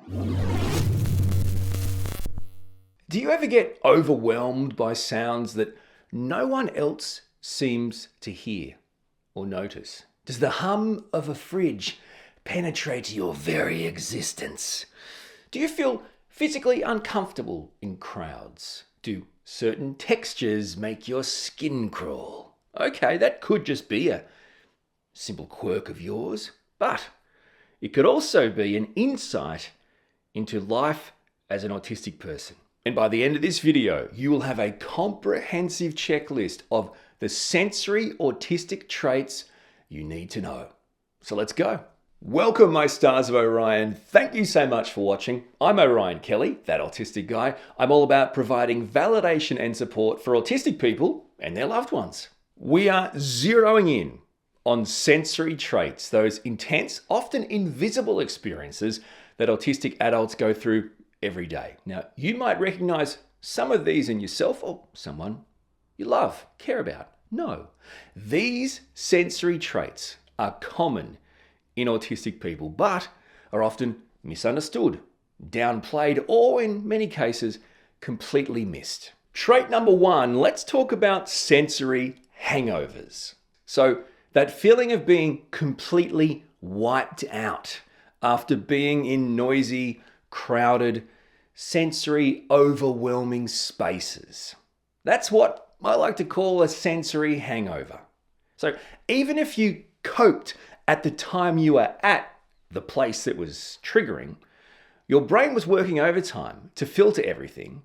Do you ever get overwhelmed by sounds that no one else seems to hear or notice? Does the hum of a fridge penetrate your very existence? Do you feel physically uncomfortable in crowds? Do certain textures make your skin crawl? Okay, that could just be a simple quirk of yours, but it could also be an insight into life as an autistic person. And by the end of this video, you will have a comprehensive checklist of the sensory autistic traits you need to know. So let's go. Welcome, my stars of Orion. Thank you so much for watching. I'm Orion Kelly, that autistic guy. I'm all about providing validation and support for autistic people and their loved ones. We are zeroing in on sensory traits, those intense, often invisible experiences that autistic adults go through every day. Now, you might recognize some of these in yourself or someone you love, care about. No, these sensory traits are common in autistic people, but are often misunderstood, downplayed, or in many cases, completely missed. Trait number one, let's talk about sensory hangovers. So that feeling of being completely wiped out after being in noisy, crowded, sensory overwhelming spaces. That's what I like to call a sensory hangover. So even if you coped at the time you were at the place that was triggering, your brain was working overtime to filter everything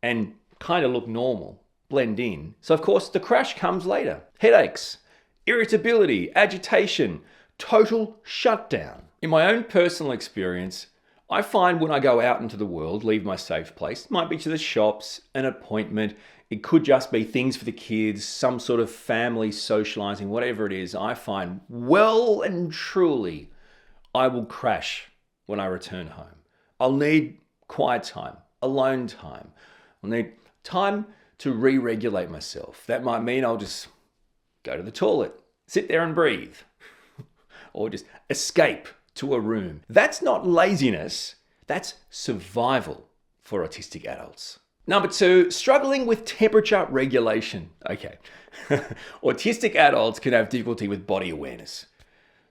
and kind of look normal, blend in. So of course the crash comes later. Headaches, irritability, agitation, total shutdown. In my own personal experience, I find when I go out into the world, leave my safe place, it might be to the shops, an appointment, it could just be things for the kids, some sort of family socializing, whatever it is, I find well and truly I will crash when I return home. I'll need quiet time, alone time. I'll need time to re-regulate myself. That might mean I'll just go to the toilet, sit there and breathe, or just escape to a room. That's not laziness, that's survival for autistic adults. Number two, struggling with temperature regulation. Okay, autistic adults can have difficulty with body awareness.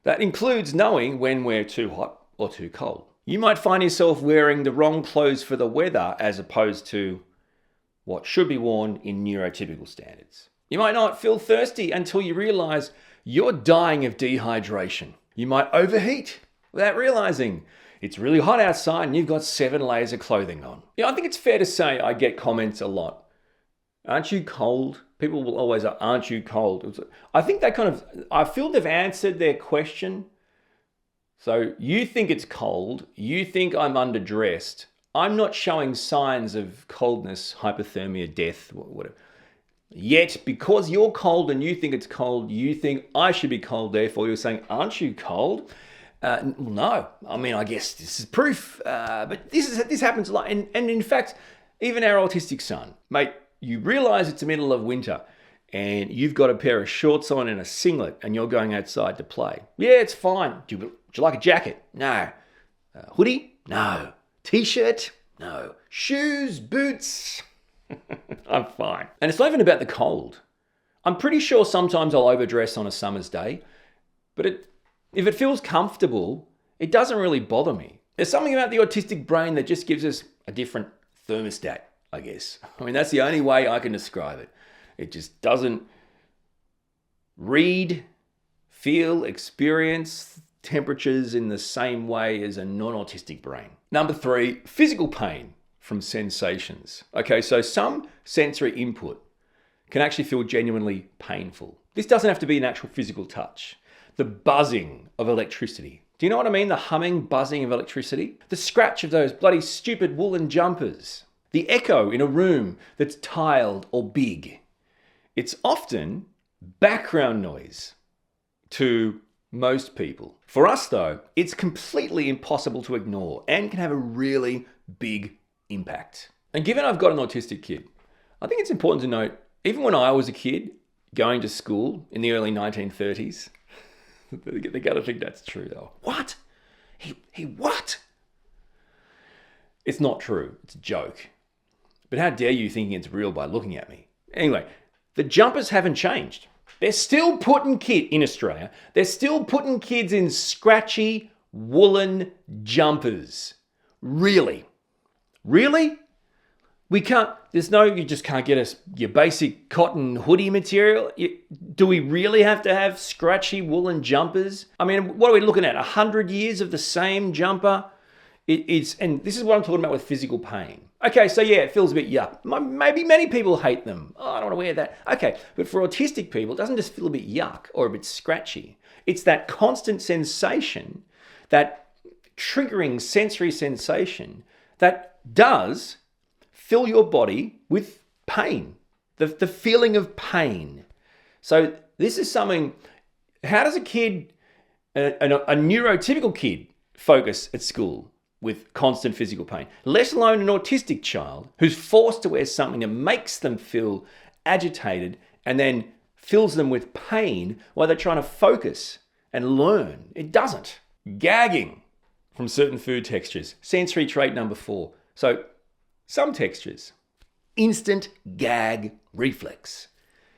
That includes knowing when we're too hot or too cold. You might find yourself wearing the wrong clothes for the weather as opposed to what should be worn in neurotypical standards. You might not feel thirsty until you realize you're dying of dehydration. You might overheat without realizing it's really hot outside and you've got 7 layers of clothing on. I think it's fair to say I get comments a lot. Aren't you cold? People will always say, aren't you cold? I think I feel they've answered their question. So you think it's cold, you think I'm underdressed, I'm not showing signs of coldness, hypothermia, death, whatever. Yet, because you're cold and you think it's cold, you think I should be cold, therefore you're saying, aren't you cold? No, I mean, I guess this is proof, but this happens a lot. And in fact, even our autistic son, mate, you realize it's the middle of winter and you've got a pair of shorts on and a singlet and you're going outside to play. Yeah, it's fine. Do you like a jacket? No. Hoodie? No. T-shirt? No. Shoes? Boots? I'm fine. And it's not even about the cold. I'm pretty sure sometimes I'll overdress on a summer's day, but if it feels comfortable, it doesn't really bother me. There's something about the autistic brain that just gives us a different thermostat, I guess. I mean, that's the only way I can describe it. It just doesn't read, feel, experience temperatures in the same way as a non-autistic brain. Number three, physical pain from sensations. Okay, so some sensory input can actually feel genuinely painful. This doesn't have to be an actual physical touch. The buzzing of electricity. Do you know what I mean? The humming, buzzing of electricity. The scratch of those bloody stupid woolen jumpers. The echo in a room that's tiled or big. It's often background noise to most people. For us though, it's completely impossible to ignore and can have a really big impact. And given I've got an autistic kid, I think it's important to note, even when I was a kid going to school in the early 1930s, they gotta think that's true though. What? He what? It's not true. It's a joke. But how dare you thinking it's real by looking at me? Anyway, the jumpers haven't changed. They're still putting kids in Australia. They're still putting kids in scratchy woolen jumpers. Really? Really? We can't, you just can't get your basic cotton hoodie material. Do we really have to have scratchy woolen jumpers? I mean, what are we looking at? 100 years of the same jumper? And this is what I'm talking about with physical pain. Okay, so yeah, it feels a bit yuck. Maybe many people hate them. Oh, I don't want to wear that. Okay, but for autistic people, it doesn't just feel a bit yuck or a bit scratchy. It's that constant sensation, that triggering sensory sensation that does fill your body with pain, the feeling of pain. So this is something, how does a kid, a neurotypical kid, focus at school with constant physical pain, let alone an autistic child who's forced to wear something that makes them feel agitated and then fills them with pain while they're trying to focus and learn? It doesn't. Gagging from certain food textures, sensory trait number 4. So some textures, instant gag reflex.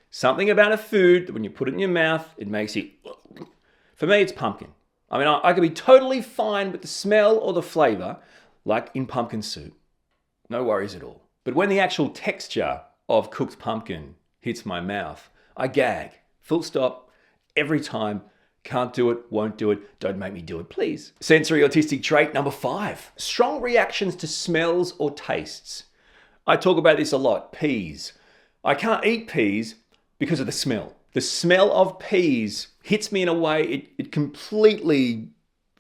Something about a food that when you put it in your mouth, it makes you, for me, it's pumpkin. I mean, I could be totally fine with the smell or the flavor, like in pumpkin soup. No worries at all. But when the actual texture of cooked pumpkin hits my mouth, I gag. Full stop. Every time. Can't do it, won't do it, don't make me do it, please. Sensory autistic trait number 5. Strong reactions to smells or tastes. I talk about this a lot. Peas. I can't eat peas because of the smell. The smell of peas hits me in a way, it completely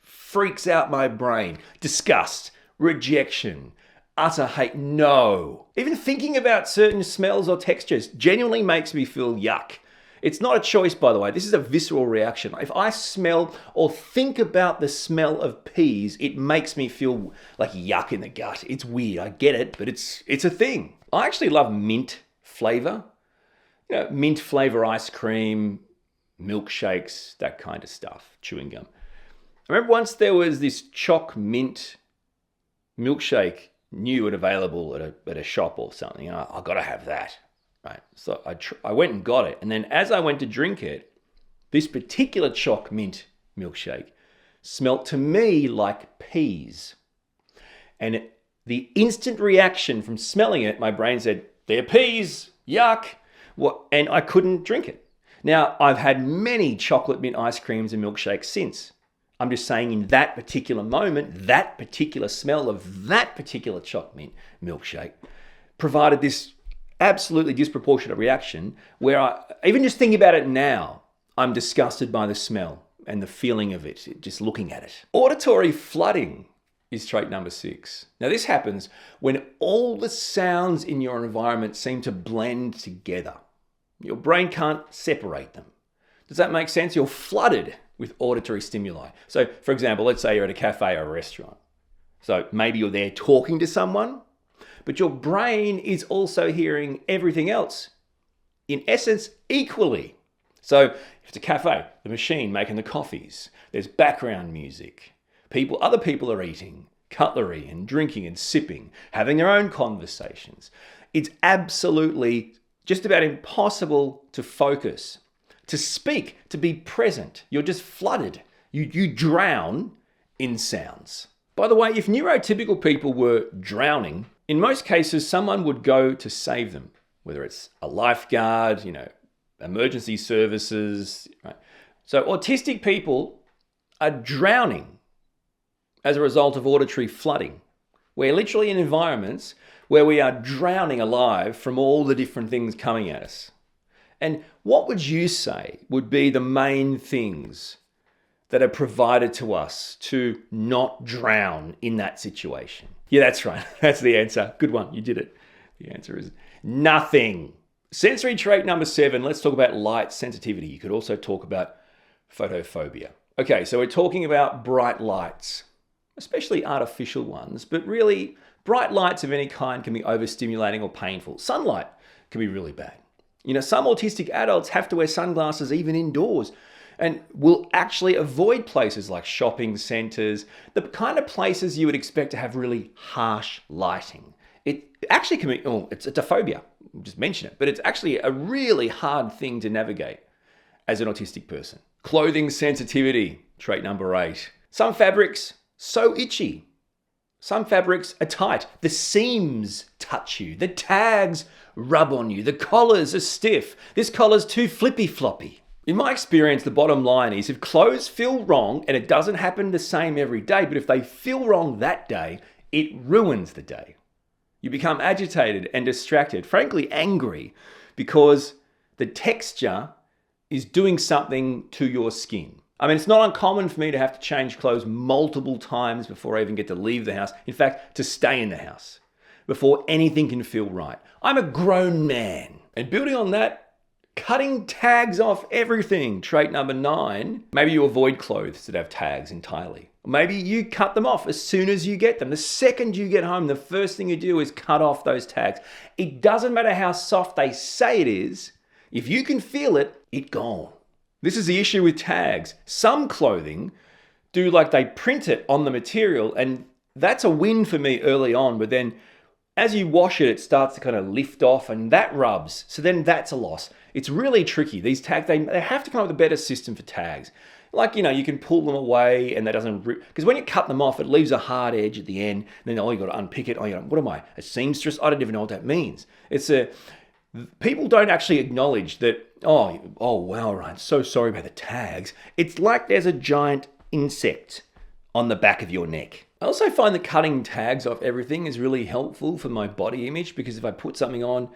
freaks out my brain. Disgust, rejection, utter hate, no. Even thinking about certain smells or textures genuinely makes me feel yuck. It's not a choice, by the way. This is a visceral reaction. If I smell or think about the smell of peas, it makes me feel like yuck in the gut. It's weird, I get it, but it's a thing. I actually love mint flavor. You know, mint flavor ice cream, milkshakes, that kind of stuff, chewing gum. I remember once there was this choc mint milkshake new and available at a shop or something, and I got to have that. Right, so I went and got it, and then as I went to drink it, this particular choc mint milkshake smelt to me like peas. And the instant reaction from smelling it, my brain said, "They're peas, yuck." And I couldn't drink it. Now, I've had many chocolate mint ice creams and milkshakes since. I'm just saying in that particular moment, that particular smell of that particular choc mint milkshake provided this absolutely disproportionate reaction where even just thinking about it now, I'm disgusted by the smell and the feeling of it, just looking at it. Auditory flooding is trait number 6. Now this happens when all the sounds in your environment seem to blend together. Your brain can't separate them. Does that make sense? You're flooded with auditory stimuli. So for example, let's say you're at a cafe or a restaurant. So maybe you're there talking to someone, but your brain is also hearing everything else, in essence, equally. So if it's a cafe, the machine making the coffees, there's background music, other people are eating, cutlery and drinking and sipping, having their own conversations. It's absolutely just about impossible to focus, to speak, to be present. You're just flooded. You drown in sounds. By the way, if neurotypical people were drowning, in most cases, someone would go to save them, whether it's a lifeguard, emergency services. Right? So autistic people are drowning as a result of auditory flooding. We're literally in environments where we are drowning alive from all the different things coming at us. And what would you say would be the main things that are provided to us to not drown in that situation? Yeah, that's right. That's the answer. Good one. You did it. The answer is nothing. Sensory trait number 7. Let's talk about light sensitivity. You could also talk about photophobia. Okay, so we're talking about bright lights, especially artificial ones, but really bright lights of any kind can be overstimulating or painful. Sunlight can be really bad. Some autistic adults have to wear sunglasses even indoors. and will actually avoid places like shopping centers, the kind of places you would expect to have really harsh lighting. It actually can be, it's a phobia, just mention it, but it's actually a really hard thing to navigate as an autistic person. Clothing sensitivity, trait number 8. Some fabrics, so itchy. Some fabrics are tight. The seams touch you. The tags rub on you. The collars are stiff. This collar's too flippy floppy. In my experience, the bottom line is if clothes feel wrong, and it doesn't happen the same every day, but if they feel wrong that day, it ruins the day. You become agitated and distracted, frankly angry, because the texture is doing something to your skin. I mean, it's not uncommon for me to have to change clothes multiple times before I even get to leave the house. In fact, to stay in the house before anything can feel right. I'm a grown man. And building on that, cutting tags off everything. Trait number 9. Maybe you avoid clothes that have tags entirely. Maybe you cut them off as soon as you get them. The second you get home, the first thing you do is cut off those tags. It doesn't matter how soft they say it is. If you can feel it, it's gone. This is the issue with tags. Some clothing do like they print it on the material, and that's a win for me early on, but then as you wash it, it starts to kind of lift off and that rubs. So then that's a loss. It's really tricky. These tags, they have to come up with a better system for tags. Like, you can pull them away and that doesn't rip. Because when you cut them off, it leaves a hard edge at the end. And then, you got to unpick it. What am I? A seamstress? I don't even know what that means. People don't actually acknowledge that, oh wow, Ryan, so sorry about the tags. It's like there's a giant insect on the back of your neck. I also find that cutting tags off everything is really helpful for my body image, because if I put something on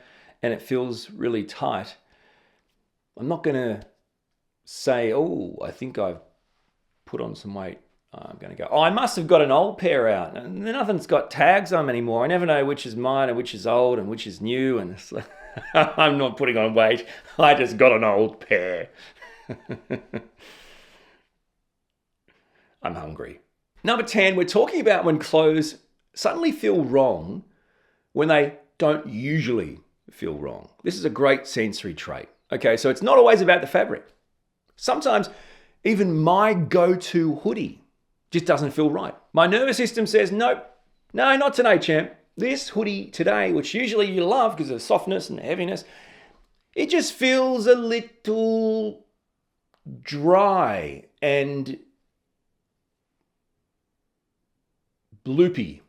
and it feels really tight, I'm not going to say, I think I've put on some weight. I'm going to go, I must have got an old pair out. And nothing's got tags on them anymore. I never know which is mine and which is old and which is new. And it's like, I'm not putting on weight. I just got an old pair. I'm hungry. Number 10, we're talking about when clothes suddenly feel wrong when they don't usually feel wrong. This is a great sensory trait. Okay, so it's not always about the fabric. Sometimes even my go-to hoodie just doesn't feel right. My nervous system says, nope, no, not today, champ. This hoodie today, which usually you love because of the softness and the heaviness, it just feels a little dry and bloopy.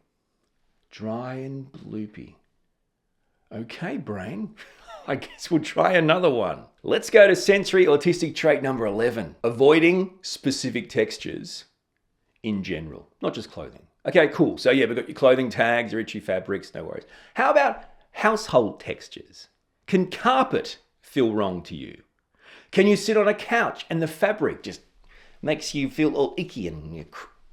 Dry and bloopy. Okay, brain. I guess we'll try another one. Let's go to sensory autistic trait number 11. Avoiding specific textures in general, not just clothing. Okay, cool. So yeah, we've got your clothing tags, your itchy fabrics, no worries. How about household textures? Can carpet feel wrong to you? Can you sit on a couch and the fabric just makes you feel all icky and your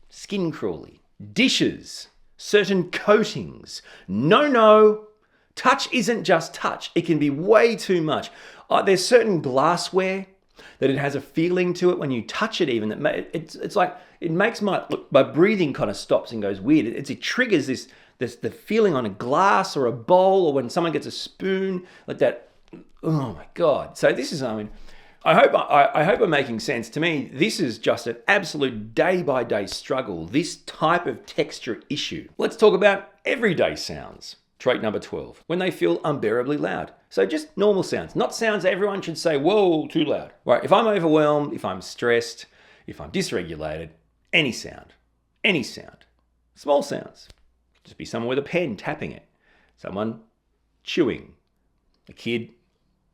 skin crawly? Dishes, certain coatings. No. Touch isn't just touch. It can be way too much. There's certain glassware that it has a feeling to it when you touch it even. It's like, it makes my breathing kind of stops and goes weird. It triggers the feeling on a glass or a bowl, or when someone gets a spoon like that. Oh my God. So this is, I hope I'm making sense. To me, this is just an absolute day-by-day struggle, this type of texture issue. Let's talk about everyday sounds. Trait number 12, when they feel unbearably loud. So just normal sounds, not sounds that everyone should say, whoa, too loud. Right, if I'm overwhelmed, if I'm stressed, if I'm dysregulated, any sound, small sounds. Just be someone with a pen tapping it, someone chewing, a kid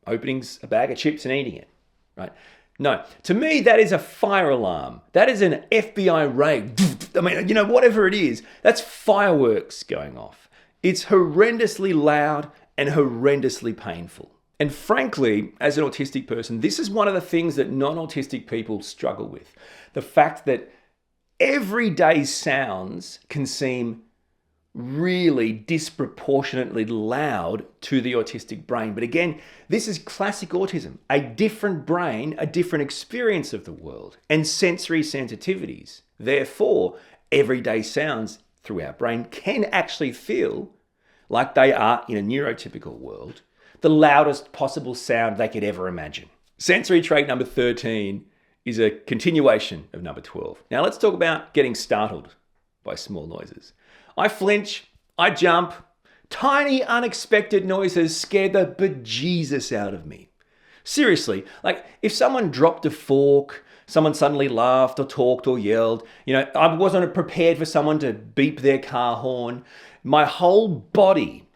opening a bag of chips and eating it, right? No, to me, that is a fire alarm. That is an FBI raid. I mean, whatever it is, that's fireworks going off. It's horrendously loud and horrendously painful. And frankly, as an autistic person, this is one of the things that non-autistic people struggle with. The fact that everyday sounds can seem really disproportionately loud to the autistic brain. But again, this is classic autism. A different brain, a different experience of the world, and sensory sensitivities. Therefore, everyday sounds through our brain can actually feel like they are, in a neurotypical world, the loudest possible sound they could ever imagine. Sensory trait number 13 is a continuation of number 12. Now let's talk about getting startled by small noises. I flinch, I jump. Tiny unexpected noises scare the bejesus out of me. Seriously, like if someone dropped a fork, someone suddenly laughed or talked or yelled, I wasn't prepared for someone to beep their car horn. My whole body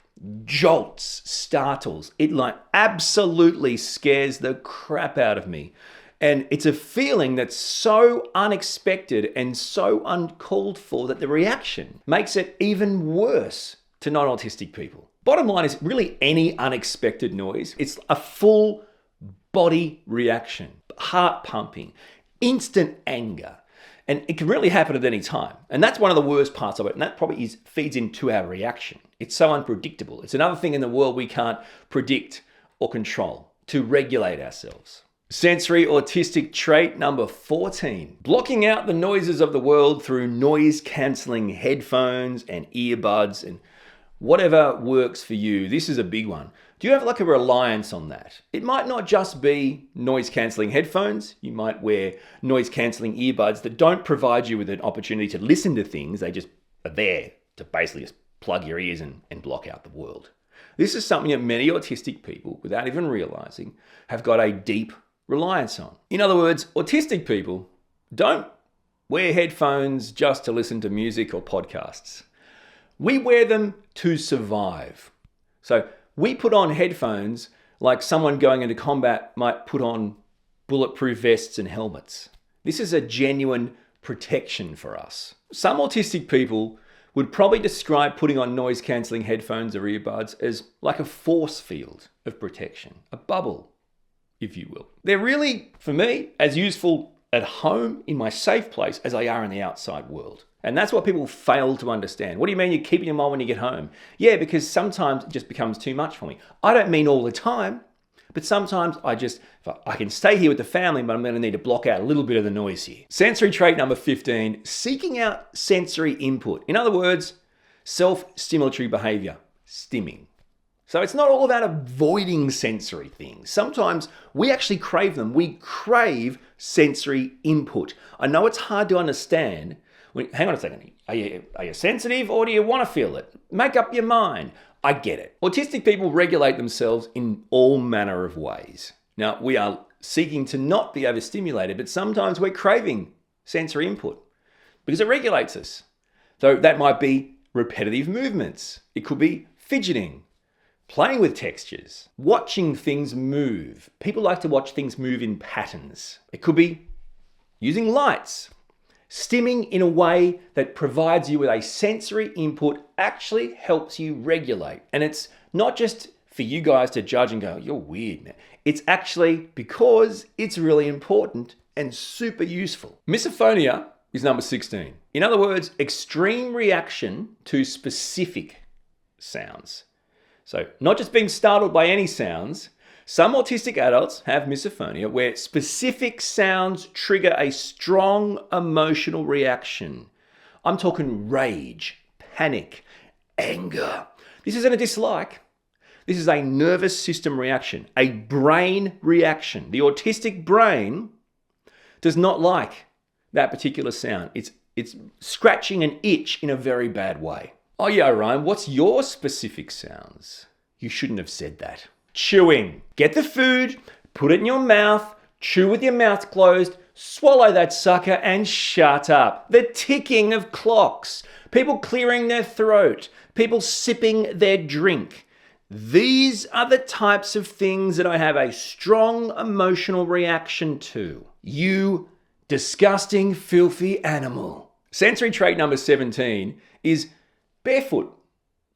jolts, startles. It like absolutely scares the crap out of me. And it's a feeling that's so unexpected and so uncalled for that the reaction makes it even worse to non-autistic people. Bottom line is really any unexpected noise, it's a full body reaction, heart pumping, instant anger. And it can really happen at any time. And that's one of the worst parts of it. And that probably feeds into our reaction. It's so unpredictable. It's another thing in the world we can't predict or control to regulate ourselves. Sensory autistic trait number 14, blocking out the noises of the world through noise-cancelling headphones and earbuds and whatever works for you. This is a big one. Do you have like a reliance on that? It might not just be noise-cancelling headphones. You might wear noise-cancelling earbuds that don't provide you with an opportunity to listen to things. They just are there to basically just plug your ears and block out the world. This is something that many autistic people, without even realizing, have got a deep reliance on. In other words, autistic people don't wear headphones just to listen to music or podcasts. We wear them to survive. So we put on headphones like someone going into combat might put on bulletproof vests and helmets. This is a genuine protection for us. Some autistic people would probably describe putting on noise-cancelling headphones or earbuds as like a force field of protection, a bubble, if you will. They're really, for me, as useful at home in my safe place as they are in the outside world. And that's what people fail to understand. What do you mean you're keeping them on when you get home? Yeah, because sometimes it just becomes too much for me. I don't mean all the time, but sometimes I can stay here with the family, but I'm going to need to block out a little bit of the noise here. Sensory trait number 15, seeking out sensory input. In other words, self-stimulatory behavior, stimming. So it's not all about avoiding sensory things. Sometimes we actually crave them. We crave sensory input. I know it's hard to understand. Hang on a second. Are you sensitive or do you want to feel it? Make up your mind. I get it. Autistic people regulate themselves in all manner of ways. Now, we are seeking to not be overstimulated, but sometimes we're craving sensory input because it regulates us. So that might be repetitive movements. It could be fidgeting, playing with textures, watching things move. People like to watch things move in patterns. It could be using lights. Stimming in a way that provides you with a sensory input actually helps you regulate. And it's not just for you guys to judge and go, you're weird, man. It's actually because it's really important and super useful. Misophonia is number 16. In other words, extreme reaction to specific sounds. So not just being startled by any sounds. Some autistic adults have misophonia where specific sounds trigger a strong emotional reaction. I'm talking rage, panic, anger. This isn't a dislike. This is a nervous system reaction, a brain reaction. The autistic brain does not like that particular sound. It's scratching an itch in a very bad way. Oh yeah, Orion, what's your specific sounds? You shouldn't have said that. Chewing. Get the food, put it in your mouth, chew with your mouth closed, swallow that sucker and shut up. The ticking of clocks, people clearing their throat, people sipping their drink. These are the types of things that I have a strong emotional reaction to. You disgusting, filthy animal. Sensory trait number 17 is barefoot.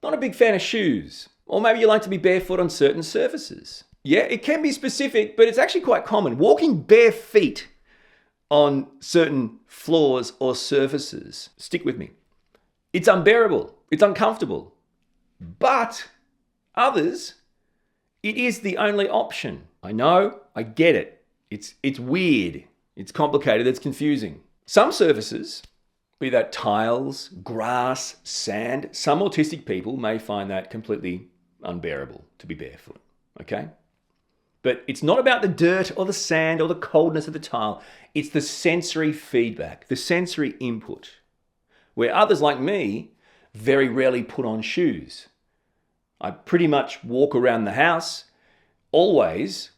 Not a big fan of shoes. Or maybe you like to be barefoot on certain surfaces. Yeah, it can be specific, but it's actually quite common. Walking bare feet on certain floors or surfaces, stick with me. It's unbearable. It's uncomfortable. But others, it is the only option. I know, I get it. It's weird. It's complicated. It's confusing. Some surfaces, be that tiles, grass, sand, some autistic people may find that completely unbearable to be barefoot, okay? But it's not about the dirt or the sand or the coldness of the tile. It's the sensory feedback, the sensory input, where others like me very rarely put on shoes. I pretty much walk around the house always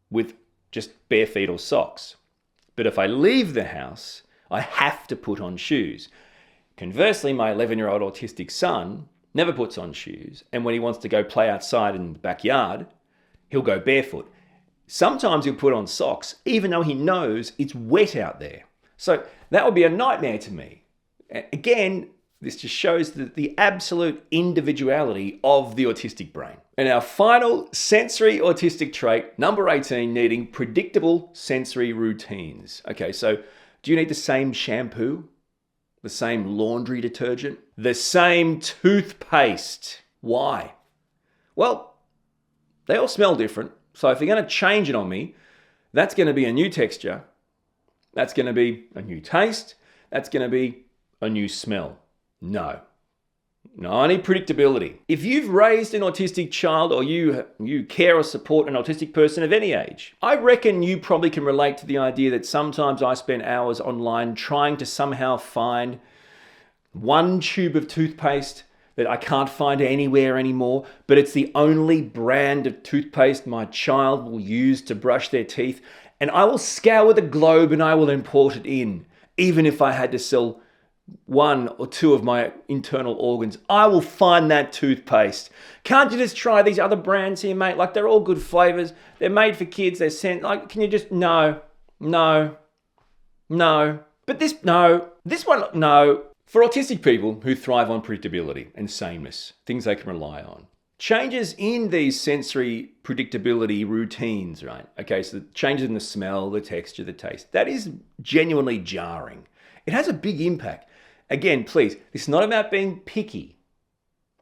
with just bare feet or socks. But if I leave the house, I have to put on shoes. Conversely, my 11-year-old autistic son never puts on shoes. And when he wants to go play outside in the backyard, he'll go barefoot. Sometimes he'll put on socks, even though he knows it's wet out there. So that would be a nightmare to me. Again, this just shows the absolute individuality of the autistic brain. And our final sensory autistic trait, number 18, needing predictable sensory routines. Okay, so do you need the same shampoo? The same laundry detergent? The same toothpaste? Why? Well, they all smell different. So if you're going to change it on me, that's going to be a new texture. That's going to be a new taste. That's going to be a new smell. No, I need predictability. If you've raised an autistic child or you care or support an autistic person of any age, I reckon you probably can relate to the idea that sometimes I spend hours online trying to somehow find one tube of toothpaste that I can't find anywhere anymore, but it's the only brand of toothpaste my child will use to brush their teeth, and I will scour the globe and I will import it in, even if I had to sell one or two of my internal organs. I will find that toothpaste. Can't you just try these other brands here, mate? Like, they're all good flavors. They're made for kids. They're sent. Like, can you just, no. But this one, no. For autistic people who thrive on predictability and sameness, things they can rely on, changes in these sensory predictability routines, right? Okay, so changes in the smell, the texture, the taste, that is genuinely jarring. It has a big impact. Again, please, this is not about being picky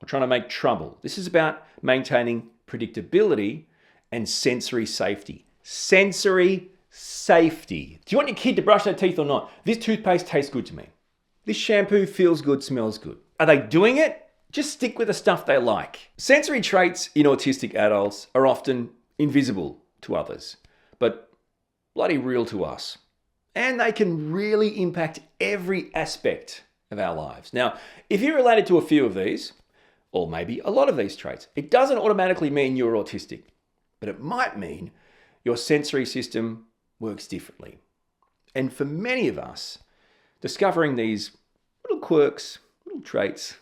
or trying to make trouble. This is about maintaining predictability and sensory safety. Sensory safety. Do you want your kid to brush their teeth or not? This toothpaste tastes good to me. This shampoo feels good, smells good. Are they doing it? Just stick with the stuff they like. Sensory traits in autistic adults are often invisible to others, but bloody real to us. And they can really impact every aspect of our lives. Now, if you're related to a few of these, or maybe a lot of these traits, it doesn't automatically mean you're autistic, but it might mean your sensory system works differently. And for many of us, discovering these little quirks, little traits,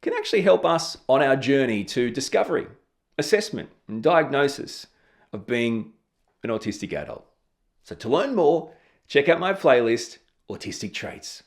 can actually help us on our journey to discovery, assessment, and diagnosis of being an autistic adult. So to learn more, check out my playlist, Autistic Traits.